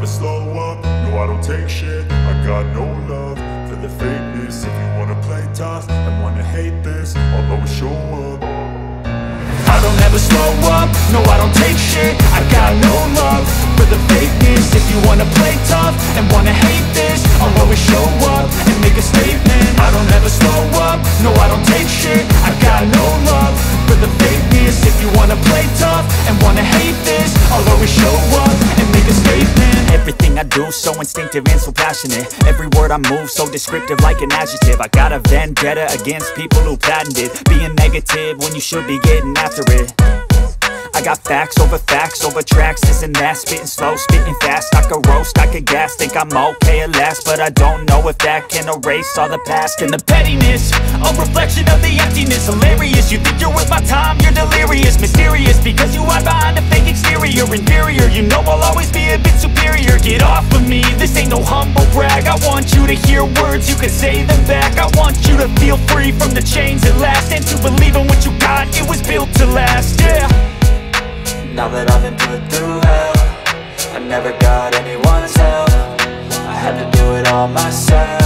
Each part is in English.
never slow up, no I don't take shit. I got no love for the fakeness. If you wanna play tough and wanna hate this, I'll always show up. I don't ever slow up, no I don't take shit. I got no love for the fakeness. If you wanna play tough and wanna hate this, I'll always show up and make a statement. I don't ever slow up, no I don't take shit. I got no love for the fakeness. If you wanna play tough and wanna hate this, I'll always show up and make a statement. Everything I do so instinctive and so passionate. Every word I move so descriptive like an adjective. I got a vendetta against people who patented being negative when you should be getting after it. I got facts over tracks, this and that. Spitting slow, spitting fast. I could roast, I could gas. Think I'm okay at last, but I don't know if that can erase all the past. And the pettiness, a reflection of the emptiness. Hilarious, you think you're worth my time, you're delirious. Mysterious, because you hide behind a fake exterior. Inferior, you know I'll always be a bit superior. Get off of me, this ain't no humble brag. I want you to hear words, you can say them back. I want you to feel free from the chains at last, and to believe in what you got, it was built to last, yeah. Now that I've been put through hell, I never got anyone's help. I had to do it all myself.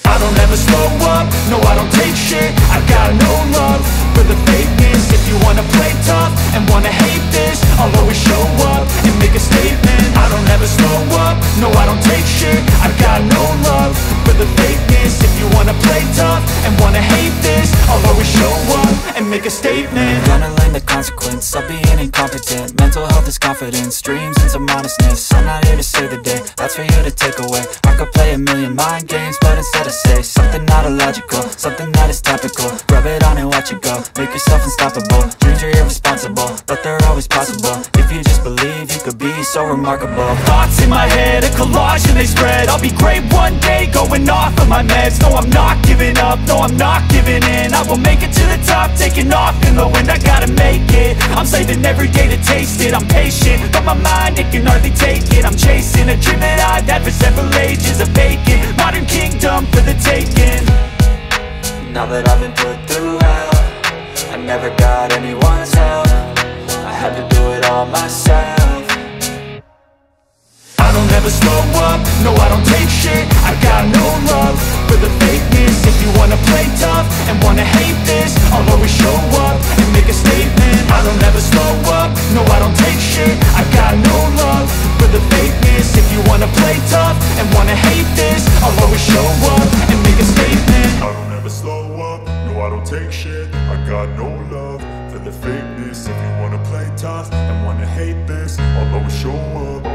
I don't ever slow up, no I don't take shit. I got no love for the fakeness. If you wanna play tough and wanna hate this, I'll always show up and make a statement. I don't ever slow up, no I don't take shit. I got no love for the fakeness. If you wanna play tough and wanna hate this, I'll always show up and make a statement. Gonna learn the consequence of being incompetent. Mental health is confidence, dreams and some honestness. I'm not here to save the day, that's for you to take away. I could play a million mind games, but instead I say something not illogical, something that is topical. Rub it on and watch it go, make yourself unstoppable. Dreams are irresponsible, but they're always possible. If you just believe, you could be so remarkable. Thoughts in my head, a collage and they spread. I'll be great one day, going off of my meds. No, I'm not giving up, no, I'm not giving in. I will make it to the top, taking off in the wind. I gotta make it, I'm saving every day to taste it. I'm patient, but my mind, it can hardly take it. I'm chasing a dream that I've had for several ages. A vacant, modern kingdom for the taking. Now that I've been put through hell, I never got anyone's help. I had to do it all myself. I don't ever slow up, no I don't take shit. I got no love for the fakeness. If you wanna play tough and wanna hate this, I'll always show up and make a statement. I don't ever slow up, no I don't take shit. I got no love for the fakeness. If you wanna play tough and wanna hate this, I'll always show up and make a statement. I don't ever slow up, no I don't take shit. I got no love for the fakeness. If you wanna play tough and wanna hate this, I'll always show up.